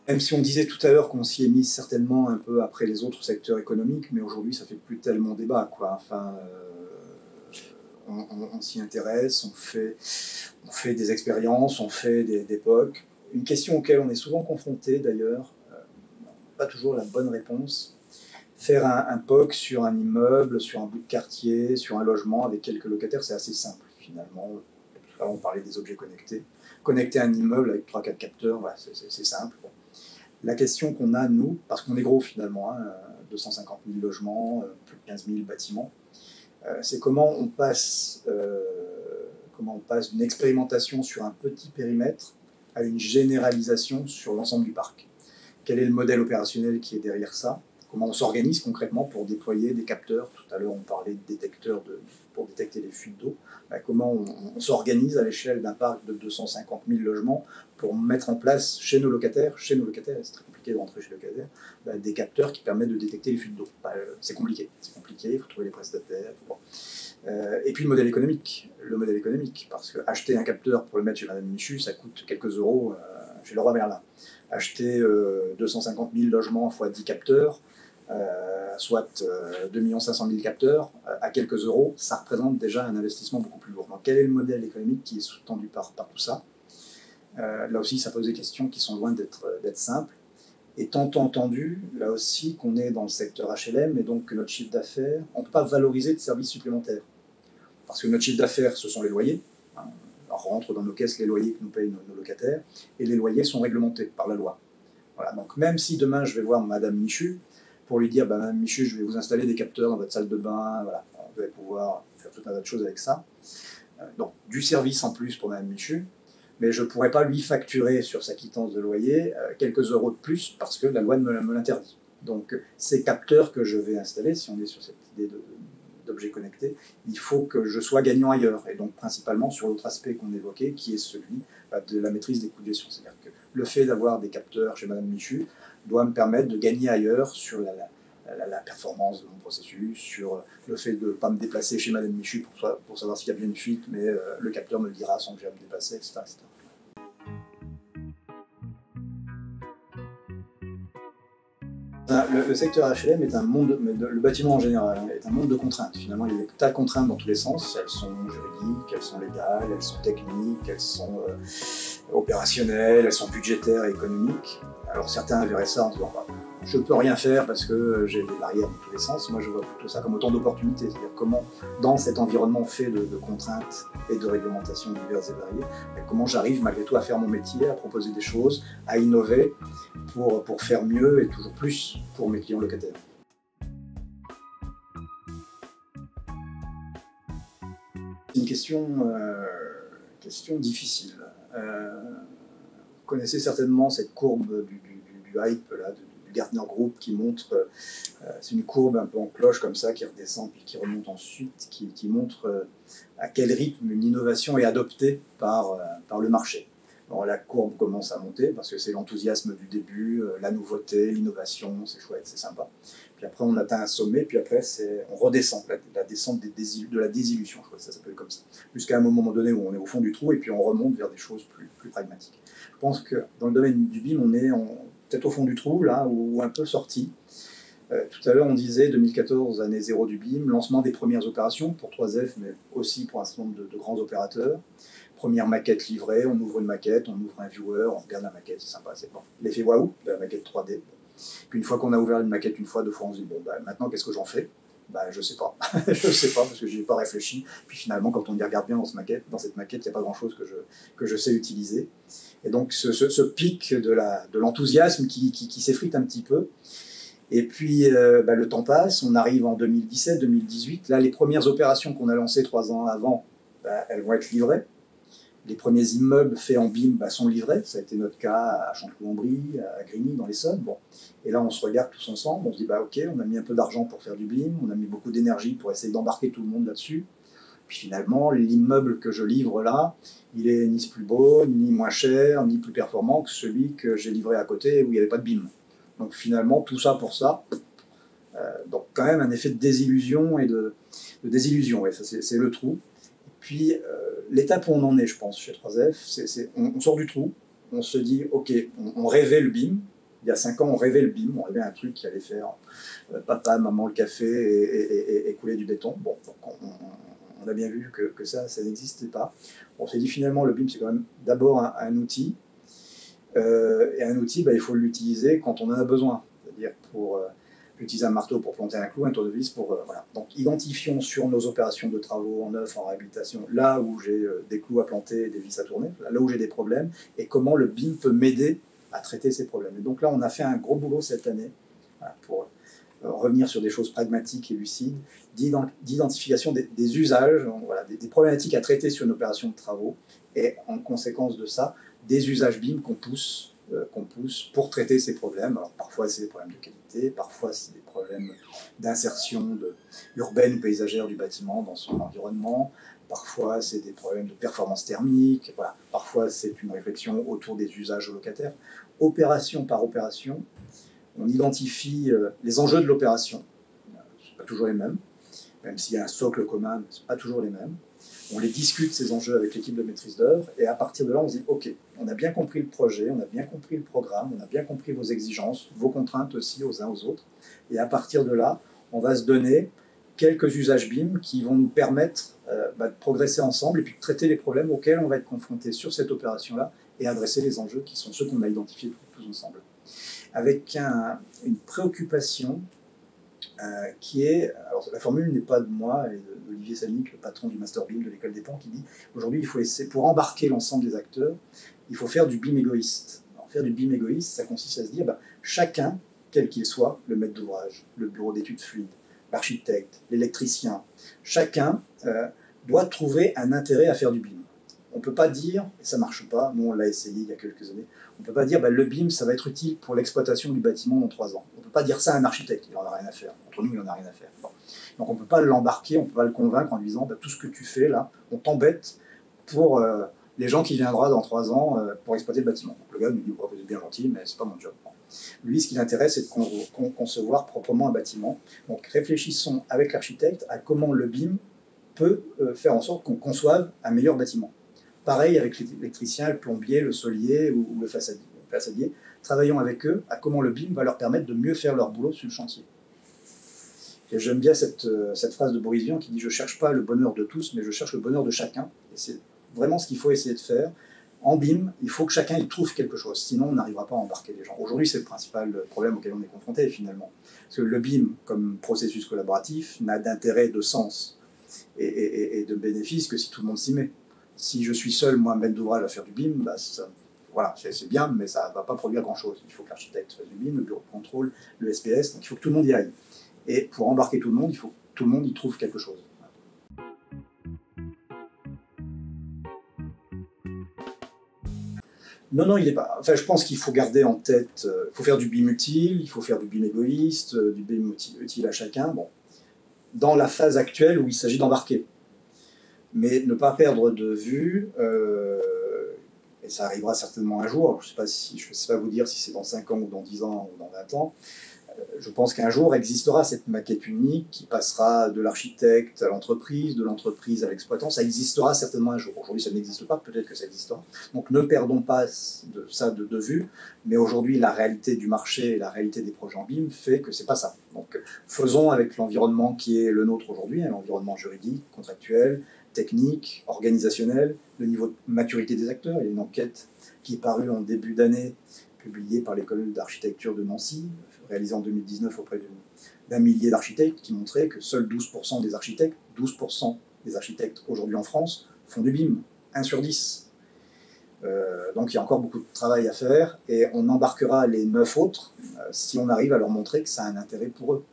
Même si on disait tout à l'heure qu'on s'y est mis certainement un peu après les autres secteurs économiques, mais aujourd'hui ça fait plus tellement débat, quoi. Enfin, on s'y intéresse, on fait des expériences, on fait des POC. Une question auquel on est souvent confronté d'ailleurs, pas toujours la bonne réponse. Faire un POC sur un immeuble, sur un bout de quartier, sur un logement avec quelques locataires, c'est assez simple finalement. Là, on parlait des objets connectés. Connecter un immeuble avec 3-4 capteurs, voilà, c'est simple. La question qu'on a, nous, parce qu'on est gros finalement, hein, 250 000 logements, plus de 15 000 bâtiments, c'est comment on passe d'une expérimentation sur un petit périmètre à une généralisation sur l'ensemble du parc. Quel est le modèle opérationnel qui est derrière ça? Comment on s'organise concrètement pour déployer des capteurs? Tout à l'heure, on parlait de détecteurs pour détecter les fuites d'eau. Comment on s'organise à l'échelle d'un parc de 250 000 logements pour mettre en place chez nos locataires, c'est très compliqué de rentrer chez les locataires, des capteurs qui permettent de détecter les fuites d'eau. C'est compliqué, il faut trouver les prestataires. Bon. Et puis le modèle économique, parce que acheter un capteur pour le mettre chez Madame Michu, ça coûte quelques euros chez Leroy Merlin. Acheter 250 000 logements x 10 capteurs, soit 2 500 000 capteurs, à quelques euros, ça représente déjà un investissement beaucoup plus lourd. Donc quel est le modèle économique qui est sous-tendu par tout ça? Là aussi, ça pose des questions qui sont loin d'être simples. Étant entendu, là aussi, qu'on est dans le secteur HLM et donc que notre chiffre d'affaires, on ne peut pas valoriser de services supplémentaires. Parce que notre chiffre d'affaires, ce sont les loyers. On rentre dans nos caisses les loyers que nous payent nos locataires, et les loyers sont réglementés par la loi. Voilà, donc même si demain je vais voir Madame Michu pour lui dire, Madame Michu, je vais vous installer des capteurs dans votre salle de bain, voilà, on va pouvoir faire tout un tas de choses avec ça. Donc du service en plus pour Madame Michu, mais je ne pourrais pas lui facturer sur sa quittance de loyer quelques euros de plus parce que la loi me l'interdit. Donc ces capteurs que je vais installer, si on est sur cette idée d'objets connectés, il faut que je sois gagnant ailleurs, et donc principalement sur l'autre aspect qu'on évoquait, qui est celui de la maîtrise des coûts de gestion. C'est-à-dire que le fait d'avoir des capteurs chez Madame Michu doit me permettre de gagner ailleurs sur la performance de mon processus, sur le fait de ne pas me déplacer chez Madame Michu pour savoir s'il y a bien une fuite, mais le capteur me le dira sans que j'ai à me déplacer, etc. Le secteur HLM est un monde, mais le bâtiment en général, est un monde de contraintes. Finalement, il y a des tas de contraintes dans tous les sens. Elles sont juridiques, elles sont légales, elles sont techniques, elles sont opérationnelles, elles sont budgétaires et économiques. Alors certains verraient ça en disant je ne peux rien faire parce que j'ai des barrières dans tous les sens. Moi, je vois plutôt ça comme autant d'opportunités. C'est-à-dire comment, dans cet environnement fait de contraintes et de réglementations diverses et variées, comment j'arrive malgré tout à faire mon métier, à proposer des choses, à innover pour faire mieux et toujours plus pour mes clients locataires. C'est une question difficile. Vous connaissez certainement cette courbe du hype, là, du Gartner Group, qui montre, c'est une courbe un peu en cloche comme ça, qui redescend puis qui remonte ensuite, qui montre à quel rythme une innovation est adoptée par le marché. Bon, la courbe commence à monter parce que c'est l'enthousiasme du début, la nouveauté, l'innovation, c'est chouette, c'est sympa. Puis après, on atteint un sommet, puis après, on redescend, la descente de la désillusion, je crois que ça s'appelle comme ça. Jusqu'à un moment donné où on est au fond du trou, et puis on remonte vers des choses plus pragmatiques. Je pense que dans le domaine du BIM, on est peut-être au fond du trou, là, ou un peu sorti. Tout à l'heure, on disait 2014, année zéro du BIM, lancement des premières opérations pour 3F, mais aussi pour un certain nombre de grands opérateurs. Première maquette livrée, on ouvre une maquette, on ouvre un viewer, on regarde la maquette, c'est sympa, c'est bon. L'effet waouh de la maquette 3D. Puis une fois qu'on a ouvert une maquette une fois, deux fois, on se dit maintenant qu'est-ce que j'en fais? Je sais pas. Je sais pas parce que j'y ai pas réfléchi. Puis finalement, quand on y regarde bien dans cette maquette, il n'y a pas grand-chose que je sais utiliser. Et donc ce pic de l'enthousiasme qui s'effrite un petit peu. Et puis le temps passe, on arrive en 2017, 2018. Là, les premières opérations qu'on a lancées 3 ans avant, elles vont être livrées. Les premiers immeubles faits en BIM sont livrés. Ça a été notre cas à Chanteloup-en-Brie, à Grigny, dans l'Essonne. Bon. Et là, on se regarde tous ensemble. On se dit, ok, on a mis un peu d'argent pour faire du BIM. On a mis beaucoup d'énergie pour essayer d'embarquer tout le monde là-dessus. Puis finalement, l'immeuble que je livre là, il est ni plus beau, ni moins cher, ni plus performant que celui que j'ai livré à côté où il n'y avait pas de BIM. Donc finalement, tout ça pour ça. Donc quand même un effet de désillusion et de désillusion. Ouais, c'est le trou. Puis l'étape où on en est, je pense, chez 3F, on sort du trou, on se dit, ok, on rêvait le BIM, Il y a 5 ans, on rêvait le BIM, on rêvait un truc qui allait faire papa, maman, le café et couler du béton. Bon, donc on a bien vu que ça n'existait pas. On s'est dit finalement, le BIM, c'est quand même d'abord un outil. Et un outil, il faut l'utiliser quand on en a besoin. C'est-à-dire pour utiliser un marteau pour planter un clou, un tournevis pour... voilà. Donc identifions sur nos opérations de travaux en neuf, en réhabilitation, là où j'ai des clous à planter, des vis à tourner, là où j'ai des problèmes, et comment le BIM peut m'aider à traiter ces problèmes. Et donc là, on a fait un gros boulot cette année pour revenir sur des choses pragmatiques et lucides, d'identification des usages, voilà, des problématiques à traiter sur une opération de travaux, et en conséquence de ça, des usages BIM qu'on pousse pour traiter ces problèmes. Alors parfois c'est des problèmes de qualité, parfois c'est des problèmes d'insertion urbaine ou paysagère du bâtiment dans son environnement, parfois c'est des problèmes de performance thermique, voilà. Parfois c'est une réflexion autour des usages locataires. Opération par opération, on identifie les enjeux de l'opération, ce n'est pas toujours les mêmes, même s'il y a un socle commun, ce n'est pas toujours les mêmes. On les discute, ces enjeux, avec l'équipe de maîtrise d'œuvre, et à partir de là, on se dit, OK, on a bien compris le projet, on a bien compris le programme, on a bien compris vos exigences, vos contraintes aussi aux uns aux autres, et à partir de là, on va se donner quelques usages BIM qui vont nous permettre de progresser ensemble et puis de traiter les problèmes auxquels on va être confronté sur cette opération-là et adresser les enjeux qui sont ceux qu'on a identifiés tous ensemble. Avec une préoccupation qui est, alors la formule n'est pas de moi, et d'Olivier Sanic, le patron du Master BIM de l'école des Ponts, qui dit aujourd'hui il faut essayer, pour embarquer l'ensemble des acteurs, il faut faire du BIM égoïste. Alors, faire du BIM égoïste, ça consiste à se dire chacun, quel qu'il soit, le maître d'ouvrage, le bureau d'études fluides, l'architecte, l'électricien, chacun doit trouver un intérêt à faire du BIM. On ne peut pas dire, et ça ne marche pas, nous on l'a essayé il y a quelques années, on ne peut pas dire le BIM ça va être utile pour l'exploitation du bâtiment dans 3 ans. On ne peut pas dire ça à un architecte, il n'en a rien à faire. Entre nous, il n'en a rien à faire. Bon. Donc on ne peut pas l'embarquer, on ne peut pas le convaincre en lui disant tout ce que tu fais là, on t'embête pour les gens qui viendront dans 3 ans pour exploiter le bâtiment. Donc, le gars nous dit vous êtes bien gentil, mais c'est pas mon job. Bon. Lui, ce qui l'intéresse, c'est de concevoir proprement un bâtiment. Donc réfléchissons avec l'architecte à comment le BIM peut faire en sorte qu'on conçoive un meilleur bâtiment. Pareil avec l'électricien, le plombier, le solier ou le façadier. Travaillons avec eux à comment le BIM va leur permettre de mieux faire leur boulot sur le chantier. Et j'aime bien cette phrase de Boris Vian qui dit « Je ne cherche pas le bonheur de tous, mais je cherche le bonheur de chacun ». Et c'est vraiment ce qu'il faut essayer de faire. En BIM, il faut que chacun y trouve quelque chose, sinon on n'arrivera pas à embarquer les gens. Aujourd'hui, c'est le principal problème auquel on est confronté finalement. Parce que le BIM, comme processus collaboratif, n'a d'intérêt, de sens et de bénéfice que si tout le monde s'y met. Si je suis seul, moi, maître d'ouvrage à faire du BIM, voilà, c'est bien, mais ça ne va pas produire grand-chose. Il faut que l'architecte fasse du BIM, le bureau de contrôle, le SPS, donc il faut que tout le monde y aille. Et pour embarquer tout le monde, il faut que tout le monde y trouve quelque chose. Non, il n'est pas. Enfin, je pense qu'il faut garder en tête, il faut faire du BIM utile, il faut faire du BIM égoïste, du BIM utile à chacun. Bon, dans la phase actuelle où il s'agit d'embarquer. Mais ne pas perdre de vue, et ça arrivera certainement un jour, je ne sais pas vous dire si c'est dans 5 ans ou dans 10 ans ou dans 20 ans, je pense qu'un jour existera cette maquette unique qui passera de l'architecte à l'entreprise, de l'entreprise à l'exploitant, ça existera certainement un jour. Aujourd'hui ça n'existe pas, peut-être que ça existera. Donc ne perdons pas ça de vue, mais aujourd'hui la réalité du marché et la réalité des projets en BIM fait que c'est pas ça. Donc faisons avec l'environnement qui est le nôtre aujourd'hui, l'environnement juridique, contractuel, technique, organisationnel, le niveau de maturité des acteurs. Il y a une enquête qui est parue en début d'année, publiée par l'école d'architecture de Nancy, réalisée en 2019 auprès d'un millier d'architectes, qui montrait que seuls 12% des architectes, 12% des architectes aujourd'hui en France, font du BIM, 1 sur 10. Donc il y a encore beaucoup de travail à faire, et on embarquera les 9 autres si on arrive à leur montrer que ça a un intérêt pour eux.